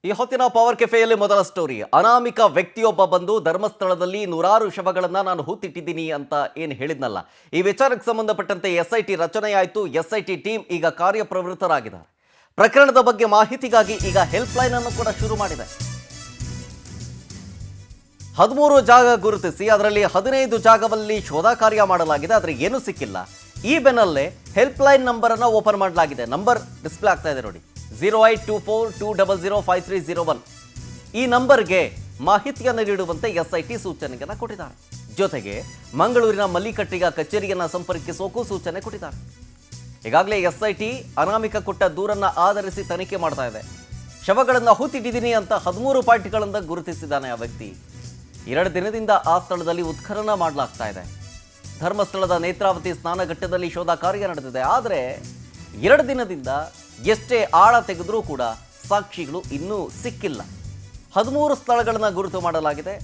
ಈ ಹೊತ್ತಿನ ಪವರ್ ಕೆಫೆಯಲ್ಲಿ ಮೊದಲ ಸ್ಟೋರಿ. ಅನಾಮಿಕ ವ್ಯಕ್ತಿಯೊಬ್ಬ ಬಂದು ಧರ್ಮಸ್ಥಳದಲ್ಲಿ ನೂರಾರು ಶವಗಳನ್ನ ನಾನು ಹೂತಿಟ್ಟಿದ್ದೀನಿ ಅಂತ ಏನು ಹೇಳಿದ್ನಲ್ಲ, ಈ ವಿಚಾರಕ್ಕೆ ಸಂಬಂಧಪಟ್ಟಂತೆ ಎಸ್ಐಟಿ ರಚನೆಯಾಯಿತು. ಎಸ್ಐಟಿ ಟೀಮ್ ಈಗ ಕಾರ್ಯಪ್ರವೃತ್ತರಾಗಿದ್ದಾರೆ. ಪ್ರಕರಣದ ಬಗ್ಗೆ ಮಾಹಿತಿಗಾಗಿ ಈಗ ಹೆಲ್ಪ್ ಲೈನ್ ಅನ್ನು ಕೂಡ ಶುರು ಮಾಡಿದೆ. 13 ಜಾಗ ಗುರುತಿಸಿ ಅದರಲ್ಲಿ 15 ಜಾಗದಲ್ಲಿ ಶೋಧ ಕಾರ್ಯ ಮಾಡಲಾಗಿದೆ, ಆದರೆ ಏನೂ ಸಿಕ್ಕಿಲ್ಲ. ಈ ಬೆನ್ನಲ್ಲೇ ಹೆಲ್ಪ್ ಲೈನ್ ನಂಬರ್ ಅನ್ನು ಓಪನ್ ಮಾಡಲಾಗಿದೆ. ನಂಬರ್ ಡಿಸ್ಪ್ಲೇ ಆಗ್ತಾ ಇದೆ ನೋಡಿ, 082420053001. ಈ ನಂಬರ್ಗೆ ಮಾಹಿತಿಯನ್ನು ನೀಡುವಂತೆ ಎಸ್ಐಟಿ ಸೂಚನೆಯನ್ನು ಕೊಟ್ಟಿದ್ದಾರೆ. ಜೊತೆಗೆ ಮಂಗಳೂರಿನ ಮಲ್ಲಿಕಟ್ಟಿಗ ಕಚೇರಿಯನ್ನು ಸಂಪರ್ಕಿಸೋಕು ಸೂಚನೆ ಕೊಟ್ಟಿದ್ದಾರೆ. ಈಗಾಗಲೇ ಎಸ್ಐಟಿ ಅನಾಮಿಕ ಕೊಟ್ಟ ದೂರನ್ನ ಆಧರಿಸಿ ತನಿಖೆ ಮಾಡ್ತಾ ಇದೆ. ಶವಗಳನ್ನು ಹೂತಿಟ್ಟಿದ್ದೀನಿ ಅಂತ 13 ಪಾಯಿಂಟ್ಗಳಿಂದ ಗುರುತಿಸಿದ್ದಾನೆ ಆ ವ್ಯಕ್ತಿ. 2 ದಿನದಿಂದ ಆ ಸ್ಥಳದಲ್ಲಿ ಉತ್ಖನನ ಮಾಡಲಾಗ್ತಾ ಇದೆ. ಧರ್ಮಸ್ಥಳದ ನೇತ್ರಾವತಿ ಸ್ನಾನಘಟ್ಟದಲ್ಲಿ ಶೋಧ ಕಾರ್ಯ ನಡೆದಿದೆ. ಆದರೆ 2 ದಿನದಿಂದ ಎಷ್ಟೇ ಆಳ ತೆಗೆದರೂ ಕೂಡ ಸಾಕ್ಷಿಗಳು ಇನ್ನೂ ಸಿಕ್ಕಿಲ್ಲ. 13 ಸ್ಥಳಗಳನ್ನು ಗುರುತು ಮಾಡಲಾಗಿದೆ.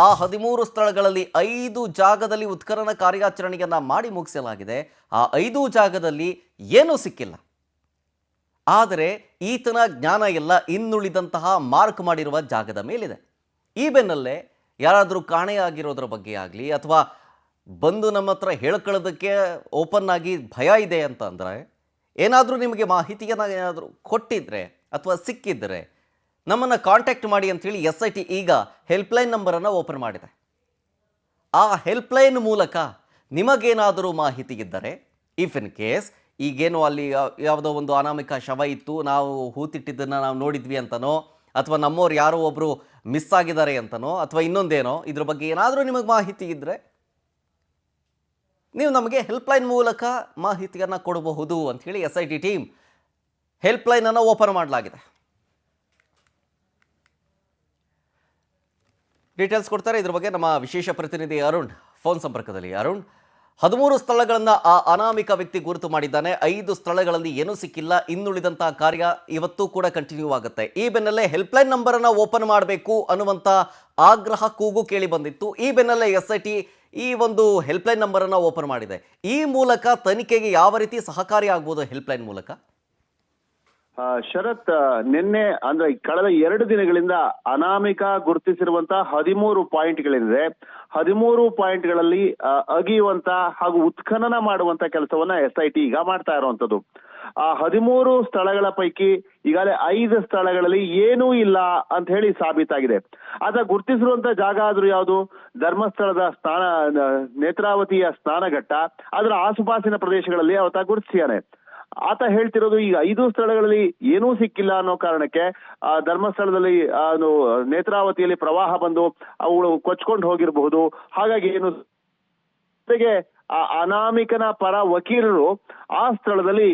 ಆ 13 ಸ್ಥಳಗಳಲ್ಲಿ 5 ಜಾಗದಲ್ಲಿ ಉತ್ಖನನ ಕಾರ್ಯಾಚರಣೆಯನ್ನು ಮಾಡಿ ಮುಗಿಸಲಾಗಿದೆ. ಆ 5 ಜಾಗದಲ್ಲಿ ಏನೂ ಸಿಕ್ಕಿಲ್ಲ. ಆದರೆ ಈತನ ಜ್ಞಾನ ಎಲ್ಲ ಇನ್ನುಳಿದಂತಹ ಮಾರ್ಕ್ ಮಾಡಿರುವ ಜಾಗದ ಮೇಲಿದೆ. ಈ ಬೆನ್ನಲ್ಲೇ ಯಾರಾದರೂ ಕಾಣೆಯಾಗಿರೋದ್ರ ಬಗ್ಗೆ ಆಗಲಿ ಅಥವಾ ಬಂದು ನಮ್ಮ ಹತ್ರ ಹೇಳ್ಕೊಳ್ಳೋದಕ್ಕೆ ಓಪನ್ ಆಗಿ ಭಯ ಇದೆ ಅಂತಂದರೆ, ಏನಾದರೂ ನಿಮಗೆ ಮಾಹಿತಿಯನ್ನು ಏನಾದರೂ ಕೊಟ್ಟಿದ್ರೆ ಅಥವಾ ಸಿಕ್ಕಿದ್ರೆ ನಮ್ಮನ್ನು ಕಾಂಟ್ಯಾಕ್ಟ್ ಮಾಡಿ ಅಂಥೇಳಿ ಎಸ್ಐಟಿ ಈಗ ಹೆಲ್ಪ್ಲೈನ್ ನಂಬರನ್ನು ಓಪನ್ ಮಾಡಿದೆ. ಆ ಹೆಲ್ಪ್ಲೈನ್ ಮೂಲಕ ನಿಮಗೇನಾದರೂ ಮಾಹಿತಿ ಇದ್ದರೆ, ಇಫ್ ಇನ್ ಕೇಸ್ ಈಗೇನು ಅಲ್ಲಿ ಯಾವುದೋ ಒಂದು ಅನಾಮಿಕ ಶವ ಇತ್ತು, ನಾವು ಹೂತಿಟ್ಟಿದ್ದನ್ನು ನಾವು ನೋಡಿದ್ವಿ ಅಂತನೋ, ಅಥವಾ ನಮ್ಮವ್ರು ಯಾರೋ ಒಬ್ಬರು ಮಿಸ್ ಆಗಿದ್ದಾರೆ ಅಂತನೋ, ಅಥವಾ ಇನ್ನೊಂದೇನೋ ಇದ್ರ ಬಗ್ಗೆ ಏನಾದರೂ ನಿಮಗೆ ಮಾಹಿತಿ ಇದ್ದರೆ ನೀವು ನಮಗೆ ಹೆಲ್ಪ್ಲೈನ್ ಮೂಲಕ ಮಾಹಿತಿಯನ್ನು ಕೊಡಬಹುದು ಅಂಥೇಳಿ ಎಸ್ಐಟಿ ಟೀಮ್ ಹೆಲ್ಪ್ಲೈನನ್ನು ಓಪನ್ ಮಾಡಲಾಗಿದೆ. ಡೀಟೇಲ್ಸ್ ಕೊಡ್ತಾರೆ ಇದ್ರ ಬಗ್ಗೆ ನಮ್ಮ ವಿಶೇಷ ಪ್ರತಿನಿಧಿ ಅರುಣ್ ಫೋನ್ ಸಂಪರ್ಕದಲ್ಲಿ. ಅರುಣ್, 13 ಸ್ಥಳಗಳನ್ನು ಆ ಅನಾಮಿಕ ವ್ಯಕ್ತಿ ಗುರುತು ಮಾಡಿದ್ದಾನೆ. 5 ಸ್ಥಳಗಳಲ್ಲಿ ಏನೂ ಸಿಕ್ಕಿಲ್ಲ. ಇನ್ನುಳಿದಂತಹ ಕಾರ್ಯ ಇವತ್ತು ಕೂಡ ಕಂಟಿನ್ಯೂ ಆಗುತ್ತೆ. ಈ ಬೆನ್ನಲ್ಲೇ ಹೆಲ್ಪ್ಲೈನ್ ನಂಬರನ್ನು ಓಪನ್ ಮಾಡಬೇಕು ಅನ್ನುವಂಥ ಆಗ್ರಹ ಕೂಗು ಕೇಳಿ ಬಂದಿತ್ತು. ಈ ಬೆನ್ನಲ್ಲೇ ಎಸ್ಐಟಿ ಈ ಒಂದು ಹೆಲ್ಪ್ಲೈನ್ ನಂಬರನ್ನು ಓಪನ್ ಮಾಡಿದೆ. ಈ ಮೂಲಕ ತನಿಖೆಗೆ ಯಾವ ರೀತಿ ಸಹಕಾರಿ ಆಗ್ಬೋದು ಹೆಲ್ಪ್ಲೈನ್ ಮೂಲಕ? ಶರತ್, ನಿನ್ನೆ ಅಂದ್ರೆ ಕಳೆದ 2 ದಿನಗಳಿಂದ ಅನಾಮಿಕ ಗುರುತಿಸಿರುವಂತಹ 13 ಪಾಯಿಂಟ್ಗಳಿದೆ. 13 ಪಾಯಿಂಟ್ಗಳಲ್ಲಿ ಅಗಿಯುವಂತ ಹಾಗೂ ಉತ್ಖನನ ಮಾಡುವಂತ ಕೆಲಸವನ್ನ ಎಸ್ಐಟಿ ಈಗ ಮಾಡ್ತಾ ಇರುವಂತದ್ದು. ಆ 13 ಸ್ಥಳಗಳ ಪೈಕಿ ಈಗಾಗಲೇ 5 ಸ್ಥಳಗಳಲ್ಲಿ ಏನೂ ಇಲ್ಲ ಅಂತ ಹೇಳಿ ಸಾಬೀತಾಗಿದೆ. ಆತ ಗುರುತಿಸಿರುವಂತ ಜಾಗ ಆದ್ರೂ ಯಾವುದು? ಧರ್ಮಸ್ಥಳದ ನೇತ್ರಾವತಿಯ ಸ್ನಾನಘಟ್ಟ, ಅದರ ಆಸುಪಾಸಿನ ಪ್ರದೇಶಗಳಲ್ಲಿ ಆತ ಗುರುತಿಸಿಯಾನೆ. ಆತ ಹೇಳ್ತಿರೋದು ಈಗ 5 ಸ್ಥಳಗಳಲ್ಲಿ ಏನೂ ಸಿಕ್ಕಿಲ್ಲ ಅನ್ನೋ ಕಾರಣಕ್ಕೆ ಧರ್ಮಸ್ಥಳದಲ್ಲಿ ನೇತ್ರಾವತಿಯಲ್ಲಿ ಪ್ರವಾಹ ಬಂದು ಅವುಗಳು ಕೊಚ್ಕೊಂಡು ಹೋಗಿರಬಹುದು. ಹಾಗಾಗಿ ಏನು ಜೊತೆಗೆ ಆ ಅನಾಮಿಕನ ಪರ ವಕೀಲರು ಆ ಸ್ಥಳದಲ್ಲಿ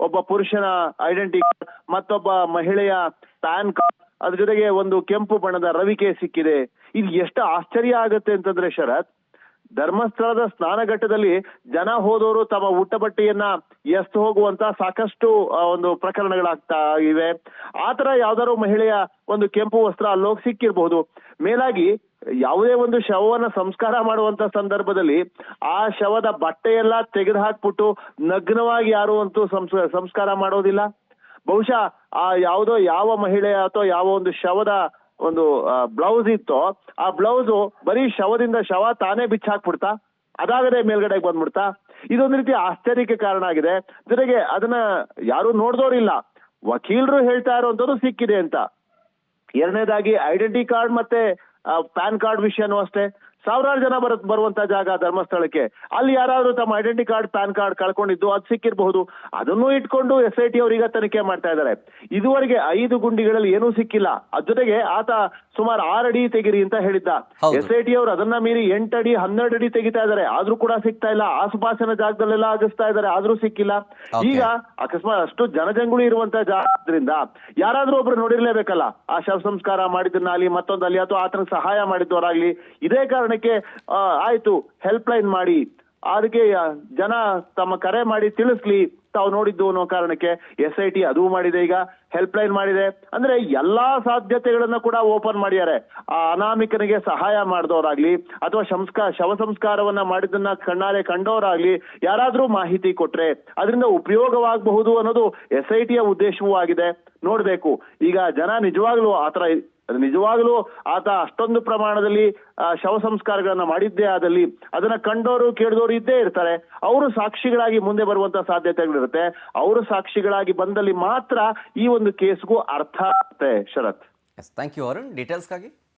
ಒಬ್ಬ ಪುರುಷನ ಐಡೆಂಟಿ ಕಾರ್ಡ್, ಮತ್ತೊಬ್ಬ ಮಹಿಳೆಯ ಪ್ಯಾನ್ ಕಾರ್ಡ್, ಅದ್ರ ಜೊತೆಗೆ ಒಂದು ಕೆಂಪು ಬಣ್ಣದ ರವಿಕೆ ಸಿಕ್ಕಿದೆ. ಇದು ಎಷ್ಟು ಆಶ್ಚರ್ಯ ಆಗತ್ತೆ ಅಂತಂದ್ರೆ ಶರತ್, ಧರ್ಮಸ್ಥಳದ ಸ್ನಾನಘಟ್ಟದಲ್ಲಿ ಜನ ಹೋದವರು ತಮ್ಮ ಊಟ ಬಟ್ಟೆಯನ್ನ ಎಸ್ತು ಹೋಗುವಂತ ಸಾಕಷ್ಟು ಒಂದು ಪ್ರಕರಣಗಳಾಗ್ತಾ ಇವೆ. ಆತರ ಯಾವ್ದಾದ್ರು ಮಹಿಳೆಯ ಒಂದು ಕೆಂಪು ವಸ್ತ್ರ ಅಲ್ಲೋಗಿ ಸಿಕ್ಕಿರಬಹುದು. ಮೇಲಾಗಿ ಯಾವುದೇ ಒಂದು ಶವವನ್ನ ಸಂಸ್ಕಾರ ಮಾಡುವಂತ ಸಂದರ್ಭದಲ್ಲಿ ಆ ಶವದ ಬಟ್ಟೆಯೆಲ್ಲ ತೆಗೆದು ಹಾಕ್ಬಿಟ್ಟು ನಗ್ನವಾಗಿ ಯಾರು ಅಂತೂ ಸಂಸ್ಕಾರ ಮಾಡೋದಿಲ್ಲ. ಬಹುಶಃ ಆ ಯಾವ ಮಹಿಳೆಯ ಅಥವಾ ಯಾವ ಒಂದು ಶವದ ಒಂದು ಬ್ಲೌಸ್ ಇತ್ತೋ ಆ ಬ್ಲೌಸು ಬರೀ ಶವ ತಾನೇ ಬಿಚ್ಚಾಕ್ಬಿಡ್ತಾ, ಅದಾಗದೆ ಮೇಲ್ಗಡೆಗೆ ಬಂದ್ಬಿಡ್ತಾ. ಇದೊಂದು ರೀತಿ ಆಶ್ಚರ್ಯಕ್ಕೆ ಕಾರಣ ಆಗಿದೆ. ಜೊತೆಗೆ ಅದನ್ನ ಯಾರು ನೋಡ್ದೋರಿಲ್ಲ, ವಕೀಲರು ಹೇಳ್ತಾ ಇರುವಂತದ್ದು ಸಿಕ್ಕಿದೆ ಅಂತ. 2ನೇದಾಗಿ ಐಡೆಂಟಿ ಕಾರ್ಡ್ ಮತ್ತೆ ಪ್ಯಾನ್ ಕಾರ್ಡ್ ವಿಷಯನೂ ಅಷ್ಟೇ. ಸಾವಿರಾರು ಜನ ಬರುವಂತ ಜಾಗ ಧರ್ಮಸ್ಥಳಕ್ಕೆ, ಅಲ್ಲಿ ಯಾರಾದ್ರೂ ತಮ್ಮ ಐಡೆಂಟಿ ಕಾರ್ಡ್ ಪ್ಯಾನ್ ಕಾರ್ಡ್ ಕಳ್ಕೊಂಡಿದ್ದು ಅದು ಸಿಕ್ಕಿರಬಹುದು. ಅದನ್ನು ಇಟ್ಕೊಂಡು ಎಸ್ಐಟಿ ಅವರೀಗ ತನಿಖೆ ಮಾಡ್ತಾ ಇದ್ದಾರೆ. ಇದುವರೆಗೆ 5 ಗುಂಡಿಗಳಲ್ಲಿ ಏನೂ ಸಿಕ್ಕಿಲ್ಲ. ಅದ್ ಜೊತೆಗೆ ಆತ ಸುಮಾರು 6 ಅಡಿ ತೆಗಿರಿ ಅಂತ ಹೇಳಿದ್ದ. ಎಸ್ಐಟಿ ಅವರು ಅದನ್ನ ಮೀರಿ 8 ಅಡಿ 12 ಅಡಿ ತೆಗಿತಾ ಇದಾರೆ, ಆದ್ರೂ ಕೂಡ ಸಿಗ್ತಾ ಇಲ್ಲ. ಆಸುಪಾಸಿನ ಜಾಗದಲ್ಲೆಲ್ಲ ಅಗಿಸ್ತಾ ಇದಾರೆ, ಆದ್ರೂ ಸಿಕ್ಕಿಲ್ಲ. ಈಗ ಅಕಸ್ಮಾತ್ ಅಷ್ಟು ಜನಜಂಗುಳಿ ಇರುವಂತ ಜಾಗದ್ರಿಂದ ಯಾರಾದ್ರೂ ಒಬ್ರು ನೋಡಿರ್ಲೇಬೇಕಲ್ಲ ಆ ಶವ ಸಂಸ್ಕಾರ ಮಾಡಿದ್ದನ್ನ ಅಲ್ಲಿ ಮತ್ತೊಂದಲ್ಲಿ, ಅಥವಾ ಆತನ ಸಹಾಯ ಮಾಡಿದ್ದವರಾಗ್ಲಿ. ಇದೇ ಕಾರಣಕ್ಕೆ ಆಯ್ತು ಹೆಲ್ಪ್ ಲೈನ್ ಮಾಡಿ, ಅದಕ್ಕೆ ಜನ ತಮ್ಮ ಕರೆ ಮಾಡಿ ತಿಳಿಸ್ಲಿ ತಾವು ನೋಡಿದ್ದು ಅನ್ನೋ ಕಾರಣಕ್ಕೆ ಎಸ್ಐಟಿ ಅದು ಮಾಡಿದೆ. ಈಗ ಹೆಲ್ಪ್ ಲೈನ್ ಮಾಡಿದೆ. ಅಂದ್ರೆ ಎಲ್ಲಾ ಸಾಧ್ಯತೆಗಳನ್ನ ಕೂಡ ಓಪನ್ ಮಾಡಿದ್ದಾರೆ. ಆ ಅನಾಮಿಕನಿಗೆ ಸಹಾಯ ಮಾಡಿದವರಾಗ್ಲಿ ಅಥವಾ ಶವ ಸಂಸ್ಕಾರವನ್ನ ಮಾಡಿದ್ದನ್ನ ಕಣ್ಣಾರೆ ಕಂಡವರಾಗ್ಲಿ ಯಾರಾದ್ರೂ ಮಾಹಿತಿ ಕೊಟ್ರೆ ಅದರಿಂದ ಉಪಯೋಗವಾಗಬಹುದು ಅನ್ನೋದು SIT ಯ ಉದ್ದೇಶವೂ ಆಗಿದೆ. ನೋಡ್ಬೇಕು ಈಗ ಜನ ನಿಜವಾಗ್ಲೂ ಆತ ಅಷ್ಟೊಂದು ಪ್ರಮಾಣದಲ್ಲಿ ಶವ ಸಂಸ್ಕಾರಗಳನ್ನ ಮಾಡಿದ್ದೇ ಆದಲ್ಲಿ ಅದನ್ನ ಕಂಡೋರು ಕೇಳಿದವರು ಇದ್ದೇ ಇರ್ತಾರೆ. ಅವರು ಸಾಕ್ಷಿಗಳಾಗಿ ಮುಂದೆ ಬರುವಂತ ಸಾಧ್ಯತೆಗಳಿರುತ್ತೆ. ಅವರು ಸಾಕ್ಷಿಗಳಾಗಿ ಬಂದಲ್ಲಿ ಮಾತ್ರ ಈ ಒಂದು ಕೇಸ್ಗೂ ಅರ್ಥ ಆಗುತ್ತೆ. ಶರತ್, ಥ್ಯಾಂಕ್ ಯು ಅರುಣ್, ಡೀಟೇಲ್ಸ್ಗಾಗಿ.